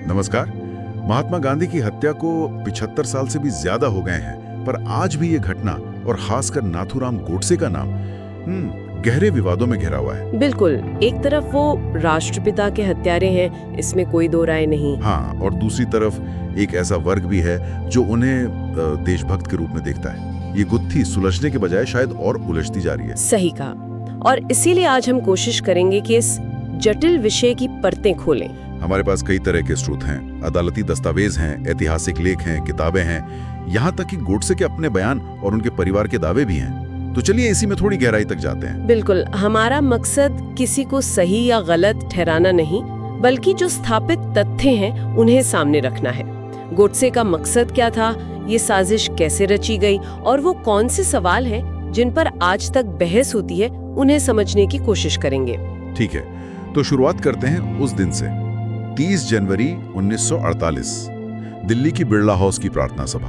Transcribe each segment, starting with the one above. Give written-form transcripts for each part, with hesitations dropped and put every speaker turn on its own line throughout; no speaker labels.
नमस्कार। महात्मा गांधी की हत्या को 75 साल से भी ज्यादा हो गए हैं, पर आज भी ये घटना और खासकर नाथूराम गोडसे का नाम गहरे विवादों में घिरा हुआ है।
बिल्कुल, एक तरफ वो राष्ट्रपिता के हत्यारे हैं, इसमें कोई दो राय नहीं।
हाँ, और दूसरी तरफ एक ऐसा वर्ग भी है जो उन्हें देशभक्त के रूप में देखता है। ये गुत्थी सुलझने के बजाय शायद और उलझती जा रही है।
सही कहा, और इसीलिए आज हम कोशिश करेंगे कि इस जटिल विषय की परतें खोलें।
हमारे पास कई तरह के स्रोत हैं, अदालती दस्तावेज हैं, ऐतिहासिक लेख हैं, किताबें हैं, यहाँ तक कि गोडसे के अपने बयान और उनके परिवार के दावे भी हैं। तो चलिए इसी में थोड़ी गहराई तक जाते हैं।
बिल्कुल, हमारा मकसद किसी को सही या गलत ठहराना नहीं, बल्कि जो स्थापित तथ्य हैं उन्हें सामने रखना है। गोडसे का मकसद क्या था, ये साजिश कैसे रची गई, और वो कौन से सवाल हैं जिन पर आज तक बहस होती है, उन्हें समझने की कोशिश करेंगे।
ठीक है, तो शुरुआत करते हैं उस दिन से। 30 जनवरी 1948, दिल्ली की बिरला हाउस की प्रार्थना सभा।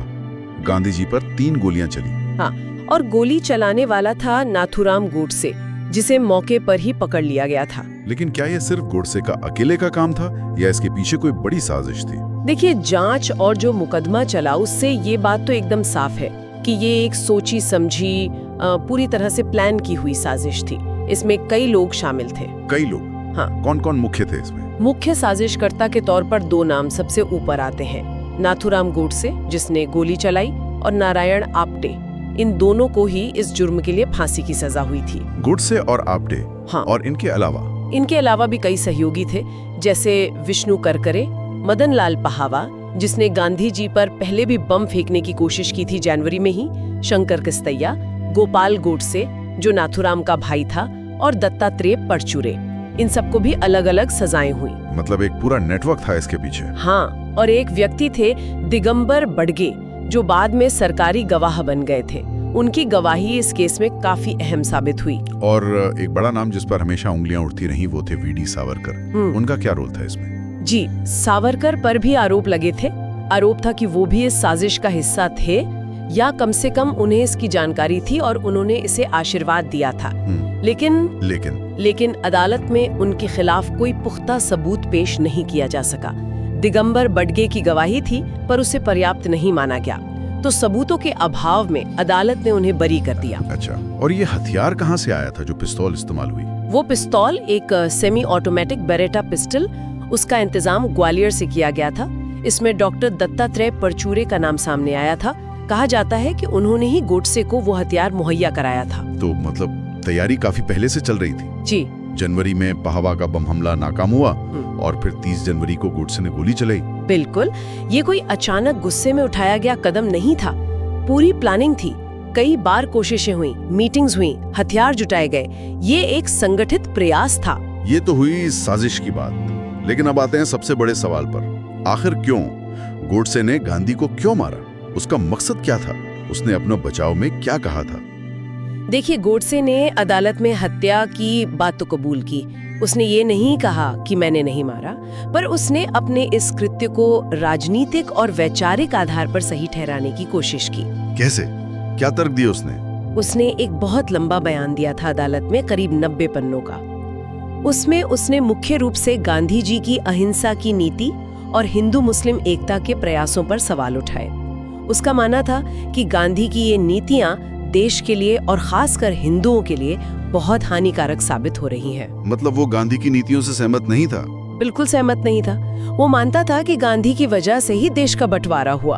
गांधी जी पर 3 गोलियां चली।
हाँ, और गोली चलाने वाला था नाथूराम गोडसे, जिसे मौके पर ही पकड़ लिया गया था।
लेकिन क्या यह सिर्फ गोडसे का अकेले का काम था या इसके पीछे कोई बड़ी साजिश थी?
देखिए, जांच और जो मुकदमा चला उससे ये बात तो एकदम साफ है कि ये एक सोची समझी, पूरी तरह से प्लान की हुई साजिश थी। इसमें कई लोग शामिल थे।
कई लोग?
हाँ।
कौन कौन मुख्य थे इसमें?
मुख्य साजिशकर्ता के तौर पर 2 नाम सबसे ऊपर आते हैं, नाथूराम गोडसे जिसने गोली चलाई, और नारायण आप्टे। इन दोनों को ही इस जुर्म के लिए फांसी की सजा हुई थी।
गोडसे और आप्टे?
हाँ।
और इनके अलावा
भी कई सहयोगी थे, जैसे विष्णु करकरे, मदन लाल पहावा जिसने गांधी जी पर पहले भी बम फेंकने की कोशिश की थी जनवरी में ही, शंकर किस्तैया, गोपाल गोडसे जो नाथूराम का भाई था, और दत्तात्रेय परचूरे। इन सबको भी अलग अलग सजाएं हुई।
मतलब एक पूरा नेटवर्क था इसके पीछे।
हाँ, और एक व्यक्ति थे दिगंबर बड़गे, जो बाद में सरकारी गवाह बन गए थे। उनकी गवाही इस केस में काफी अहम साबित हुई।
और एक बड़ा नाम जिस पर हमेशा उंगलियां उठती रही वो थे वीडी सावरकर। उनका क्या रोल था इसमें?
जी, सावरकर पर भी आरोप लगे थे। आरोप था कि वो भी इस साजिश का हिस्सा थे, या कम से कम उन्हें इसकी जानकारी थी और उन्होंने इसे आशीर्वाद दिया था। लेकिन अदालत में उनके खिलाफ कोई पुख्ता सबूत पेश नहीं किया जा सका। दिगंबर बड़गे की गवाही थी, पर उसे पर्याप्त नहीं माना गया, तो सबूतों के अभाव में अदालत ने उन्हें बरी कर दिया।
अच्छा, और ये हथियार कहाँ से आया था जो पिस्तौल इस्तेमाल हुई?
वो पिस्तौल एक सेमी ऑटोमेटिक बेरेटा पिस्टल, उसका इंतजाम ग्वालियर से किया गया था। इसमें डॉक्टर दत्तात्रेय परचूरे का नाम सामने आया था। कहा जाता है कि उन्होंने ही गोडसे को वो हथियार मुहैया कराया था।
तो मतलब तैयारी काफी पहले से चल रही थी।
जी।
जनवरी में पहावा का बम हमला नाकाम हुआ और फिर 30 जनवरी को गोडसे ने गोली चलाई।
बिल्कुल, ये कोई अचानक गुस्से में उठाया गया कदम नहीं था। पूरी प्लानिंग थी, कई बार कोशिशें हुई, मीटिंग्स हुई, हथियार जुटाए गए। ये एक संगठित प्रयास था।
ये तो हुई साजिश की बात, लेकिन अब आते हैं सबसे बड़े सवाल पर। आखिर क्यों गोडसे ने गांधी को क्यों मारा? उसका मकसद क्या था? उसने अपने बचाव में क्या कहा था?
देखिए, गोडसे ने अदालत में हत्या की बात तो कबूल की। उसने ये नहीं कहा कि मैंने नहीं मारा, पर उसने अपने इस कृत्य को राजनीतिक और वैचारिक आधार पर सही ठहराने की कोशिश की।
कैसे? क्या तर्क दिए उसने?
उसने एक बहुत लंबा बयान दिया था अदालत में, करीब 90 पन्नों का। उसमें उसने मुख्य रूप से गांधी जी की अहिंसा की नीति और हिंदू मुस्लिम एकता के प्रयासों पर सवाल उठाए। उसका मानना था कि गांधी की ये नीतियां देश के लिए और खासकर हिंदुओं के लिए बहुत हानिकारक साबित हो रही हैं।
मतलब वो गांधी की नीतियों से सहमत नहीं था?
बिल्कुल सहमत नहीं था। वो मानता था कि गांधी की वजह से ही देश का बंटवारा हुआ,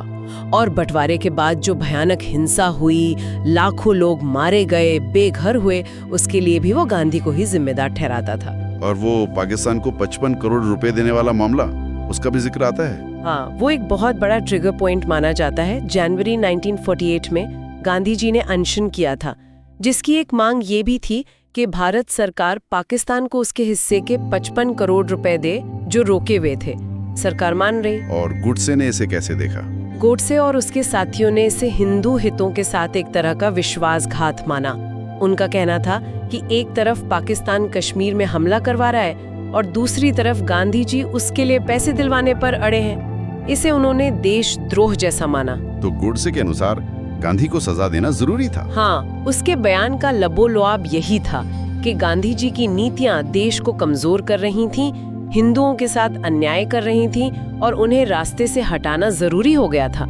और बंटवारे के बाद जो भयानक हिंसा हुई, लाखों लोग मारे गए, बेघर हुए, उसके लिए भी वो गांधी को ही जिम्मेदार ठहराता था।
और वो पाकिस्तान को 55 करोड़ रुपए देने वाला मामला, उसका भी जिक्र आता है।
हाँ, वो एक बहुत बड़ा ट्रिगर पॉइंट माना जाता है। जनवरी 1948 में गांधी जी ने अनशन किया था, जिसकी एक मांग ये भी थी कि भारत सरकार पाकिस्तान को उसके हिस्से के 55 करोड़ रुपए दे जो रोके हुए थे। सरकार मान रही।
और गोडसे ने इसे कैसे देखा?
गोडसे और उसके साथियों ने इसे हिंदू हितों के साथ एक तरह का विश्वासघात माना। उनका कहना था कि एक तरफ पाकिस्तान कश्मीर में हमला करवा रहा है और दूसरी तरफ गांधी जी उसके लिए पैसे दिलवाने पर अड़े हैं। इसे उन्होंने देशद्रोह जैसा माना।
तो गोडसे के अनुसार गांधी को सजा देना जरूरी था।
हाँ, उसके बयान का लबोलुआब यही था कि गांधी जी की नीतियां देश को कमजोर कर रही थीं, हिंदुओं के साथ अन्याय कर रही थीं और उन्हें रास्ते से हटाना जरूरी हो गया था।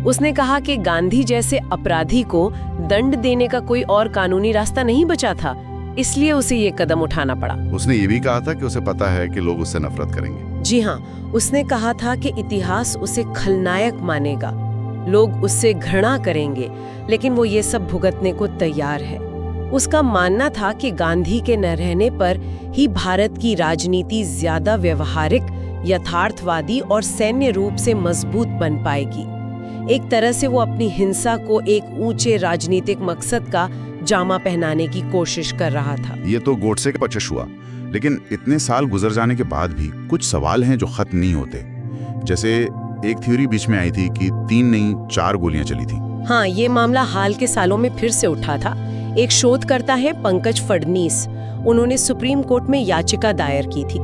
उसने कहा कि गांधी जैसे अपराधी को दंड देने का कोई और कानूनी रास्ता नहीं बचा था, इसलिए उसे ये कदम उठाना पड़ा।
उसने ये भी कहा था कि उसे पता है कि लोग उससे नफरत करेंगे।
जी हाँ, उसने कहा था कि इतिहास उसे खलनायक मानेगा, लोग उससे घृणा करेंगे, लेकिन वो ये सब भुगतने को तैयार है। उसका मानना था कि गांधी के न रहने पर ही भारत की राजनीति ज्यादा व्यवहारिक, यथार्थवादी और सैन्य रूप से मजबूत बन पाएगी। एक तरह से वो अपनी हिंसा को एक ऊंचे राजनीतिक मकसद का जामा पहनाने की कोशिश कर रहा था।
ये तो गोडसे का पचश हुआ, लेकिन इतने साल गुजर जाने के बाद भी कुछ सवाल हैं जो खत्म नहीं होते। जैसे एक थ्योरी बीच में आई थी कि 3 नहीं 4 गोलियां चली थी।
हाँ, ये मामला हाल के सालों में फिर से उठा था। एक शोधकर्ता है पंकज फडनीस, उन्होंने सुप्रीम कोर्ट में याचिका दायर की थी।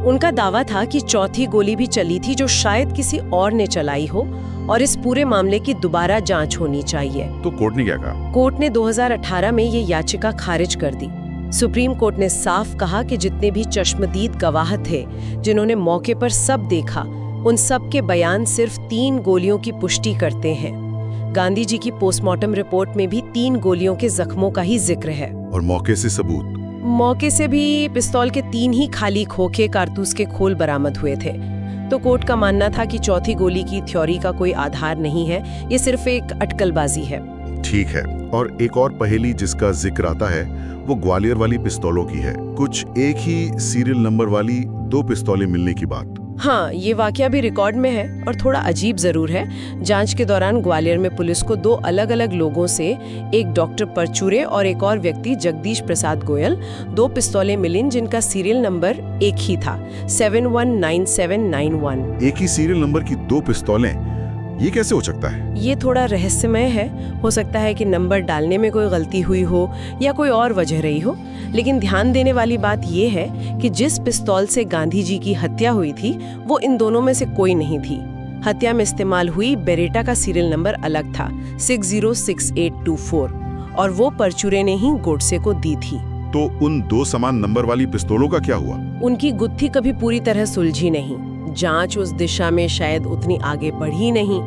उनका दावा था कि चौथी गोली भी चली थी जो शायद किसी और ने चलाई हो और इस पूरे मामले की दोबारा जांच होनी चाहिए।
तो कोर्ट ने क्या कहा?
कोर्ट ने 2018 में ये याचिका खारिज कर दी। सुप्रीम कोर्ट ने साफ कहा कि जितने भी चश्मदीद गवाह थे जिन्होंने मौके पर सब देखा, उन सब के बयान सिर्फ 3 गोलियों की पुष्टि करते हैं। गांधी जी की पोस्टमार्टम रिपोर्ट में भी 3 गोलियों के जख्मों का ही जिक्र है।
और मौके से सबूत?
मौके से भी पिस्तौल के 3 ही खाली खोखे कारतूस के खोल बरामद हुए थे। तो कोर्ट का मानना था कि चौथी गोली की थ्योरी का कोई आधार नहीं है, ये सिर्फ एक अटकलबाजी है।
ठीक है। और एक और पहेली जिसका जिक्र आता है वो ग्वालियर वाली पिस्तौलों की है। कुछ एक ही सीरियल नंबर वाली 2 पिस्तौलें मिलने की बात।
हाँ, ये वाकया भी रिकॉर्ड में है और थोड़ा अजीब जरूर है। जांच के दौरान ग्वालियर में पुलिस को 2 अलग-अलग लोगों से, एक डॉक्टर परचूरे और एक और व्यक्ति जगदीश प्रसाद गोयल, 2 पिस्तौलें मिलीं जिनका सीरियल नंबर एक ही था, 719791।
एक ही सीरियल नंबर की 2 पिस्तौलें, ये कैसे हो सकता है?
ये थोड़ा रहस्यमय है। हो सकता है कि नंबर डालने में कोई गलती हुई हो या कोई और वजह रही हो। लेकिन ध्यान देने वाली बात ये है कि जिस पिस्तौल से गांधी जी की हत्या हुई थी वो इन दोनों में से कोई नहीं थी। हत्या में इस्तेमाल हुई बेरेटा का सीरियल नंबर अलग था, 606824, और वो परचूरे ने ही गोडसे को दी थी।
तो उन 2 समान नंबर वाली पिस्तौलों का क्या हुआ?
उनकी गुत्थी कभी पूरी तरह सुलझी नहीं। जांच उस दिशा में शायद उतनी आगे बढ़ी नहीं।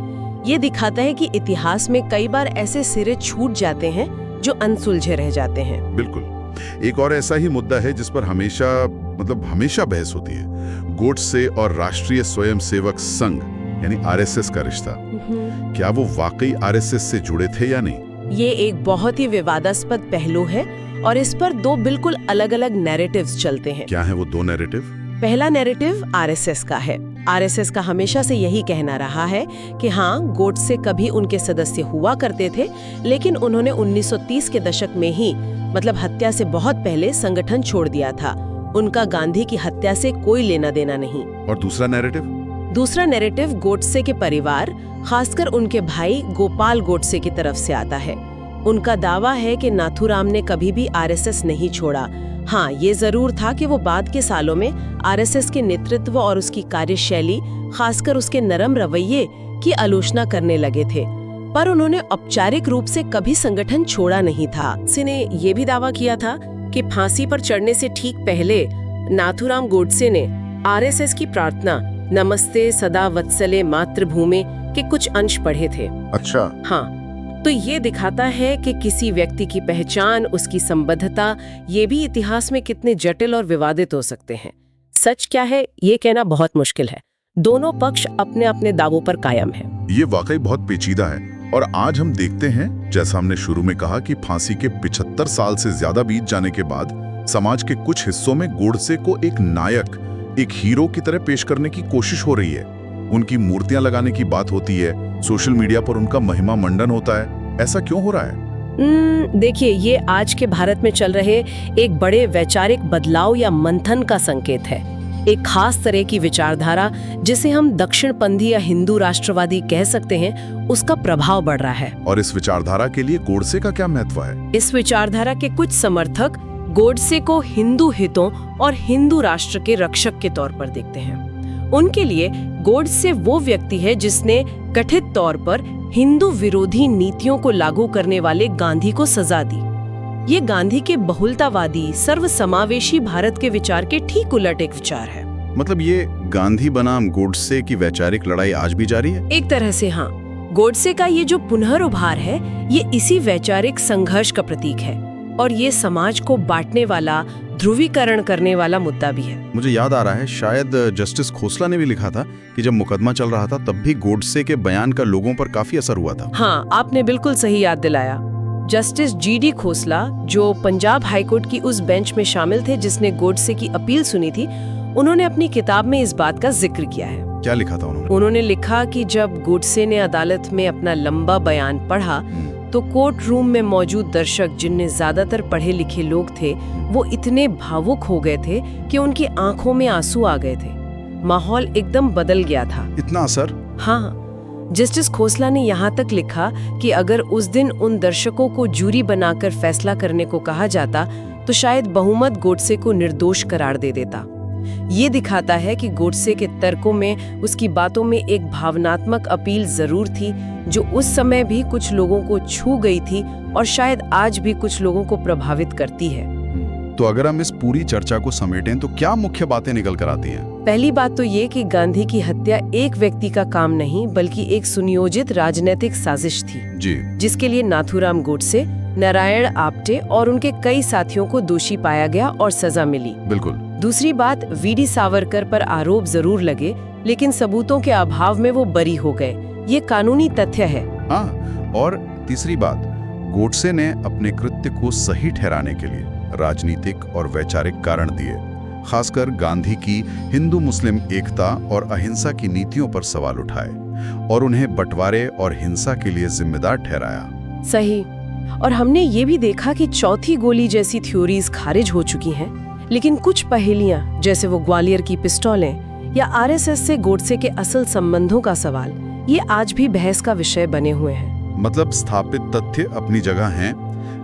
ये दिखाता है कि इतिहास में कई बार ऐसे सिरे छूट जाते हैं जो अनसुलझे रह जाते हैं।
बिल्कुल। एक और ऐसा ही मुद्दा है जिस पर हमेशा बहस होती है, गोडसे और राष्ट्रीय स्वयंसेवक संघ यानी आरएसएस का रिश्ता। क्या वो वाकई आरएसएस से जुड़े थे या नहीं?
ये एक बहुत ही विवादास्पद पहलू है और इस पर 2 बिल्कुल अलग-अलग नैरेटिव्स चलते हैं।
क्या है वो 2 नैरेटिव?
पहला नैरेटिव आरएसएस का है। आरएसएस का हमेशा से यही कहना रहा है कि हाँ, गोडसे कभी उनके सदस्य हुआ करते थे, लेकिन उन्होंने 1930 के दशक में ही, मतलब हत्या से बहुत पहले, संगठन छोड़ दिया था। उनका गांधी की हत्या से कोई लेना देना नहीं।
और दूसरा नैरेटिव?
दूसरा नैरेटिव गोडसे के परिवार, खासकर उनके भाई गोपाल गोडसे की तरफ से आता है। उनका दावा है कि नाथूराम ने कभी भी आरएसएस नहीं छोड़ा। हाँ, ये जरूर था कि वो बाद के सालों में आरएसएस के नेतृत्व और उसकी कार्यशैली, खासकर उसके नरम रवैये की आलोचना करने लगे थे, पर उन्होंने औपचारिक रूप से कभी संगठन छोड़ा नहीं था। ने ये भी दावा किया था कि फांसी पर चढ़ने से ठीक पहले नाथूराम गोडसे ने आरएसएस की प्रार्थना नमस्ते सदा वत्सले मातृभूमि के कुछ अंश पढ़े थे।
अच्छा।
हाँ, तो ये दिखाता है कि किसी व्यक्ति की पहचान, उसकी संबद्धता, ये भी इतिहास में कितने जटिल और विवादित हो सकते हैं। सच क्या है ये कहना बहुत मुश्किल है। दोनों पक्ष अपने अपने दावों पर कायम है।
ये वाकई बहुत पेचीदा है। और आज हम देखते हैं, जैसा हमने शुरू में कहा, कि फांसी के 75 साल से ज्यादा बीत जाने के बाद समाज के कुछ हिस्सों में गोडसे को एक नायक, एक हीरो की तरह पेश करने की कोशिश हो रही है। उनकी मूर्तियां लगाने की बात होती है, सोशल मीडिया पर उनका महिमा मंडन होता है। ऐसा क्यों हो रहा है?
देखिए, ये आज के भारत में चल रहे एक बड़े वैचारिक बदलाव या मंथन का संकेत है। एक खास तरह की विचारधारा, जिसे हम दक्षिणपंथी या हिंदू राष्ट्रवादी कह सकते हैं, उसका प्रभाव बढ़ रहा है।
और इस विचारधारा के लिए गोडसे का क्या महत्व है?
इस विचारधारा के कुछ समर्थक गोडसे को हिंदू हितों और हिंदू राष्ट्र के रक्षक के तौर पर देखते हैं। उनके लिए गोडसे वो व्यक्ति है जिसने कथित तौर पर हिंदू विरोधी नीतियों को लागू करने वाले गांधी को सजा दी। ये गांधी के बहुलतावादी, सर्वसमावेशी भारत के विचार के ठीक उलट एक विचार है।
मतलब ये गांधी बनाम गोडसे की वैचारिक लड़ाई आज भी जारी है?
एक तरह से हाँ। गोडसे का ये जो पुनरुभार है, ये इसी वैचारिक संघर्ष का प्रतीक है और ये समाज को बांटने वाला, ध्रुवीकरण करने वाला मुद्दा भी है।
मुझे याद आ रहा है, शायद जस्टिस खोसला ने भी लिखा था कि जब मुकदमा चल रहा था तब भी गोडसे के बयान का लोगों पर काफी असर हुआ था।
हाँ, आपने बिल्कुल सही याद दिलाया। जस्टिस जीडी खोसला, जो पंजाब हाईकोर्ट की उस बेंच में शामिल थे जिसने गोडसे की अपील सुनी थी, उन्होंने अपनी किताब में इस बात का जिक्र किया है।
क्या लिखा था उन्होंने?
उन्होंने लिखा कि जब गोडसे ने अदालत में अपना लंबा बयान पढ़ा तो कोर्ट रूम में मौजूद दर्शक, जिनमें ज्यादातर पढ़े लिखे लोग थे, वो इतने भावुक हो गए थे कि उनकी आंखों में आंसू आ गए थे। माहौल एकदम बदल गया था।
इतना असर?
हाँ। जस्टिस खोसला ने यहाँ तक लिखा कि अगर उस दिन उन दर्शकों को जूरी बनाकर फैसला करने को कहा जाता तो शायद बहुमत गोडसे को निर्दोष करार दे देता। ये दिखाता है कि गोडसे के तर्कों में, उसकी बातों में एक भावनात्मक अपील जरूर थी जो उस समय भी कुछ लोगों को छू गई थी और शायद आज भी कुछ लोगों को प्रभावित करती है।
तो अगर हम इस पूरी चर्चा को समेटें तो क्या मुख्य बातें निकल कर आती हैं?
पहली बात तो ये कि गांधी की हत्या एक व्यक्ति का काम नहीं बल्कि एक सुनियोजित राजनीतिक साजिश थी
जी,
जिसके लिए नाथूराम गोडसे, नारायण आप्टे और उनके कई साथियों को दोषी पाया गया और सजा मिली।
बिल्कुल।
दूसरी बात, वीडी सावरकर पर आरोप जरूर लगे लेकिन सबूतों के अभाव में वो बरी हो गए। ये कानूनी तथ्य है।
हाँ, और तीसरी बात, गोडसे ने अपने कृत्य को सही ठहराने के लिए राजनीतिक और वैचारिक कारण दिए, खासकर गांधी की हिंदू मुस्लिम एकता और अहिंसा की नीतियों पर सवाल उठाए और उन्हें बंटवारे और हिंसा के लिए जिम्मेदार ठहराया।
सही। और हमने ये भी देखा कि चौथी गोली जैसी थ्योरीज खारिज हो चुकी हैं, लेकिन कुछ पहेलियां, जैसे वो ग्वालियर की पिस्तौलें या आरएसएस से गोडसे के असल संबंधों का सवाल, ये आज भी बहस का विषय बने हुए हैं।
मतलब स्थापित तथ्य अपनी जगह हैं,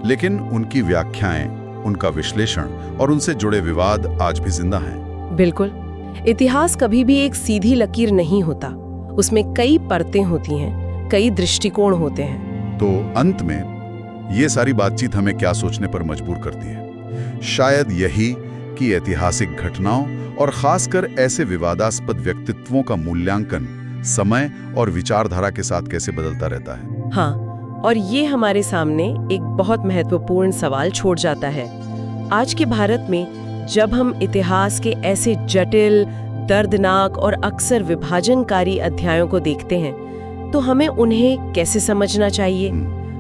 लेकिन उनकी व्याख्याएं, उनका विश्लेषण और उनसे जुड़े विवाद आज भी जिंदा हैं।
बिल्कुल। इतिहास कभी भी एक सीधी लकीर नहीं होता, उसमें कई परतें होती हैं, कई दृष्टिकोण होते हैं।
तो अंत में ये सारी बातचीत हमें क्या सोचने पर मजबूर करती है? शायद यही कि ऐतिहासिक घटनाओं और खासकर ऐसे विवादास्पद व्यक्तित्वों का मूल्यांकन समय और विचारधारा के साथ कैसे बदलता रहता है।
हाँ, और ये हमारे सामने एक बहुत महत्वपूर्ण सवाल छोड़ जाता है। आज के भारत में जब हम इतिहास के ऐसे जटिल, दर्दनाक और अक्सर विभाजनकारी अध्यायों को देखते हैं तो हमें उन्हें कैसे समझना चाहिए,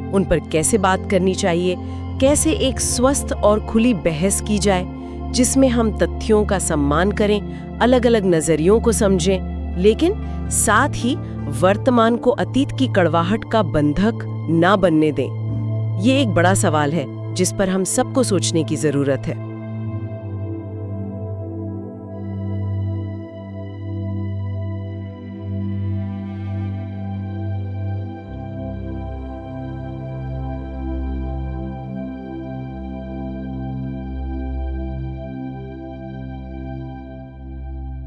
उन पर कैसे बात करनी चाहिए, कैसे एक स्वस्थ और खुली बहस की जाए जिसमें हम तथ्यों का सम्मान करें, अलग अलग नजरियों को समझें, लेकिन साथ ही वर्तमान को अतीत की कड़वाहट का बंधक ना बनने दें। ये एक बड़ा सवाल है जिस पर हम सबको सोचने की जरूरत है।